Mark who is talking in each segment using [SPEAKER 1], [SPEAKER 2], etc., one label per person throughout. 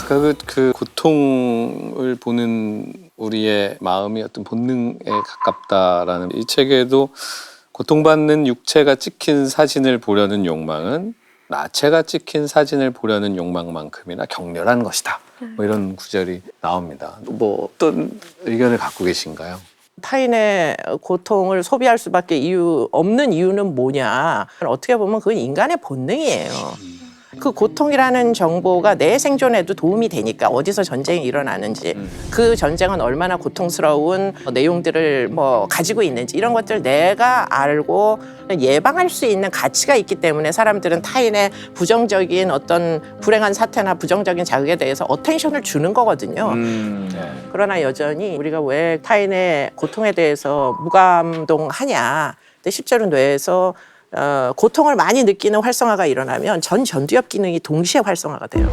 [SPEAKER 1] 그러니까 그 고통을 보는 우리의 마음이 어떤 본능에 가깝다라는 이 책에도 고통받는 육체가 찍힌 사진을 보려는 욕망은 나체가 찍힌 사진을 보려는 욕망만큼이나 격렬한 것이다. 뭐 이런 구절이 나옵니다. 뭐 어떤 의견을 갖고 계신가요?
[SPEAKER 2] 타인의 고통을 소비할 수밖에 없는 이유는 뭐냐. 어떻게 보면 그건 인간의 본능이에요. 그 고통이라는 정보가 내 생존에도 도움이 되니까 어디서 전쟁이 일어나는지 그 전쟁은 얼마나 고통스러운 내용들을 뭐 가지고 있는지 이런 것들 내가 알고 예방할 수 있는 가치가 있기 때문에 사람들은 타인의 부정적인 어떤 불행한 사태나 부정적인 자극에 대해서 어텐션을 주는 거거든요. 그러나 여전히 우리가 왜 타인의 고통에 대해서 무감동하냐. 근데 실제로 뇌에서 고통을 많이 느끼는 활성화가 일어나면 전 전두엽 기능이 동시에 활성화가 돼요.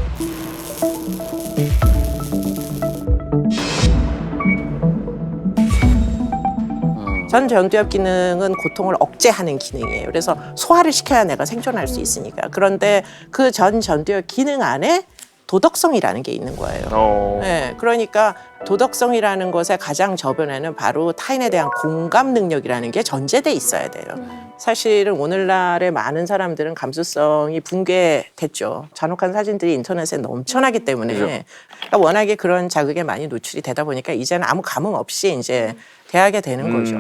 [SPEAKER 2] 전 전두엽 기능은 고통을 억제하는 기능이에요. 그래서 소화를 시켜야 내가 생존할 수 있으니까. 그런데 그 전 전두엽 기능 안에 도덕성이라는 게 있는 거예요. 네, 그러니까 도덕성이라는 것의 가장 저변에는 바로 타인에 대한 공감 능력이라는 게 전제돼 있어야 돼요. 사실은 오늘날의 많은 사람들은 감수성이 붕괴됐죠. 잔혹한 사진들이 인터넷에 넘쳐나기 때문에 그러니까 워낙에 그런 자극에 많이 노출이 되다 보니까 이제는 아무 감흥 없이 이제 대하게 되는 거죠.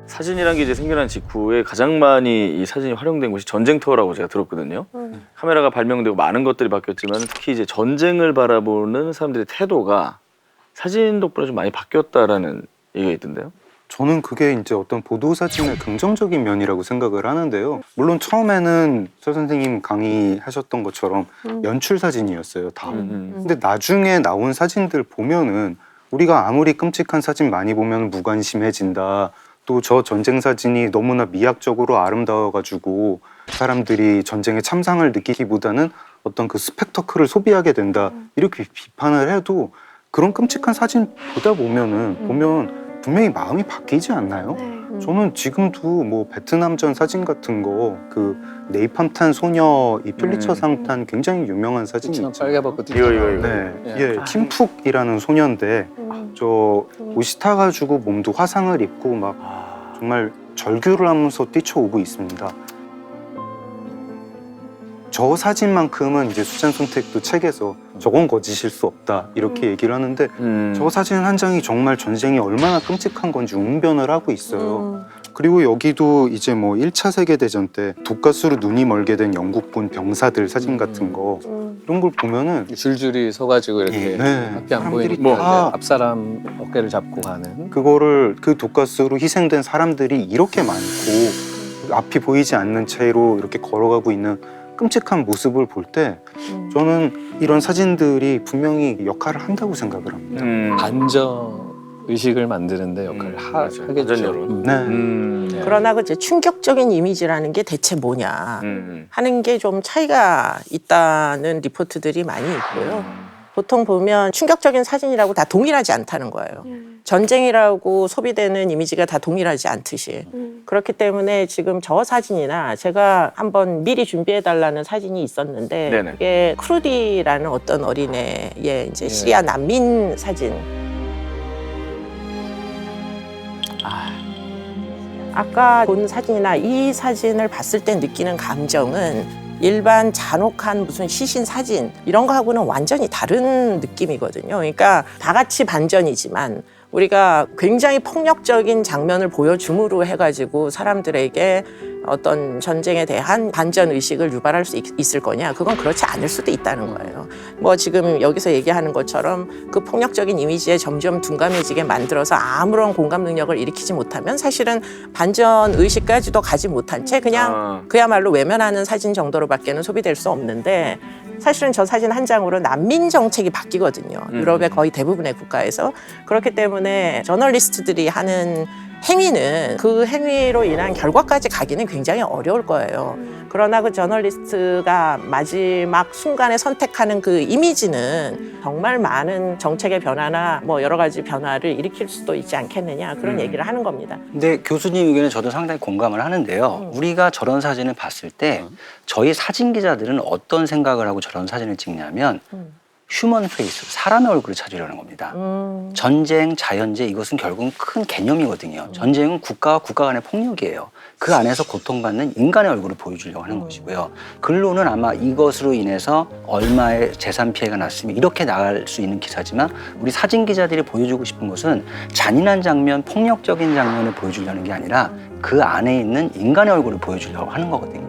[SPEAKER 3] 사진이란 게 이제 생겨난 직후에 가장 많이 이 사진이 활용된 곳이 전쟁터라고 제가 들었거든요. 카메라가 발명되고 많은 것들이 바뀌었지만 특히 이제 전쟁을 바라보는 사람들의 태도가 사진 덕분에 좀 많이 바뀌었다라는 얘기가 있던데요.
[SPEAKER 4] 저는 그게 이제 어떤 보도 사진의 긍정적인 면이라고 생각을 하는데요. 물론 처음에는 서 선생님 강의하셨던 것처럼 연출 사진이었어요, 다. 근데 나중에 나온 사진들 보면은 우리가 아무리 끔찍한 사진 많이 보면 무관심해진다. 또 저 전쟁 사진이 너무나 미학적으로 아름다워가지고 사람들이 전쟁의 참상을 느끼기보다는 어떤 그 스펙터클을 소비하게 된다. 이렇게 비판을 해도 그런 끔찍한 사진 보다 보면 분명히 마음이 바뀌지 않나요? 저는 지금도 뭐 베트남전 사진 같은 거 그 네이팜탄 소녀 이 퓰리처상 탄 굉장히 유명한 사진이 있죠.
[SPEAKER 1] 빨개벗고
[SPEAKER 3] 이거.
[SPEAKER 4] 네, 예, 킴푹이라는 소녀인데 저 옷이 타가지고 몸도 화상을 입고 막 정말 절규를 하면서 뛰쳐오고 있습니다. 저 사진만큼은 이제 수잔 손택도 책에서 저건 거짓일 수 없다 이렇게 얘기를 하는데 저 사진 한 장이 정말 전쟁이 얼마나 끔찍한 건지 웅변을 하고 있어요. 그리고 여기도 이제 뭐 1차 세계대전 때 독가스로 눈이 멀게 된 영국군 병사들 사진 같은 거 이런 걸 보면은
[SPEAKER 1] 줄줄이 서가지고 이렇게 앞이 안 보이니까 이제 앞사람 어깨를 잡고 가는
[SPEAKER 4] 그거를 그 독가스로 희생된 사람들이 이렇게 많고 앞이 보이지 않는 채로 이렇게 걸어가고 있는 끔찍한 모습을 볼 때 저는 이런 사진들이 분명히 역할을 한다고 생각을 합니다.
[SPEAKER 1] 반전 의식을 만드는데 역할을 하겠죠.
[SPEAKER 4] 네.
[SPEAKER 2] 그러나 그 이제 충격적인 이미지라는 게 대체 뭐냐 하는 게 좀 차이가 있다는 리포트들이 많이 있고요. 보통 보면 충격적인 사진이라고 다 동일하지 않다는 거예요. 전쟁이라고 소비되는 이미지가 다 동일하지 않듯이. 그렇기 때문에 지금 저 사진이나 제가 한번 미리 준비해달라는 사진이 있었는데
[SPEAKER 3] 네네.
[SPEAKER 2] 이게 크루디라는 어떤 어린애의 이제 시리아 난민 사진. 아까 본 사진이나 이 사진을 봤을 때 느끼는 감정은 일반 잔혹한 무슨 시신 사진 이런 거하고는 완전히 다른 느낌이거든요. 그러니까 다 같이 반전이지만 우리가 굉장히 폭력적인 장면을 보여줌으로 해가지고 사람들에게 어떤 전쟁에 대한 반전 의식을 유발할 수 있을 거냐? 그건 그렇지 않을 수도 있다는 거예요. 뭐 지금 여기서 얘기하는 것처럼 그 폭력적인 이미지에 점점 둔감해지게 만들어서 아무런 공감 능력을 일으키지 못하면 사실은 반전 의식까지도 가지 못한 채 그냥 그야말로 외면하는 사진 정도로밖에는 소비될 수 없는데 사실은 저 사진 한 장으로 난민 정책이 바뀌거든요. 유럽의 거의 대부분의 국가에서. 그렇기 때문에 저널리스트들이 하는 행위는 그 행위로 인한 결과까지 가기는 굉장히 어려울 거예요. 그러나 그 저널리스트가 마지막 순간에 선택하는 그 이미지는 정말 많은 정책의 변화나 뭐 여러 가지 변화를 일으킬 수도 있지 않겠느냐 그런 얘기를 하는 겁니다.
[SPEAKER 5] 근데 교수님 의견에 저도 상당히 공감을 하는데요. 우리가 저런 사진을 봤을 때 저희 사진 기자들은 어떤 생각을 하고 저런 사진을 찍냐면 휴먼 페이스, 사람의 얼굴을 찾으려는 겁니다. 전쟁, 자연재 이것은 결국은 큰 개념이거든요. 전쟁은 국가와 국가 간의 폭력이에요. 그 안에서 고통받는 인간의 얼굴을 보여주려고 하는 것이고요. 글로는 아마 이것으로 인해서 얼마의 재산 피해가 났으면 이렇게 나갈 수 있는 기사지만 우리 사진 기자들이 보여주고 싶은 것은 잔인한 장면, 폭력적인 장면을 보여주려는 게 아니라 그 안에 있는 인간의 얼굴을 보여주려고 하는 거거든요.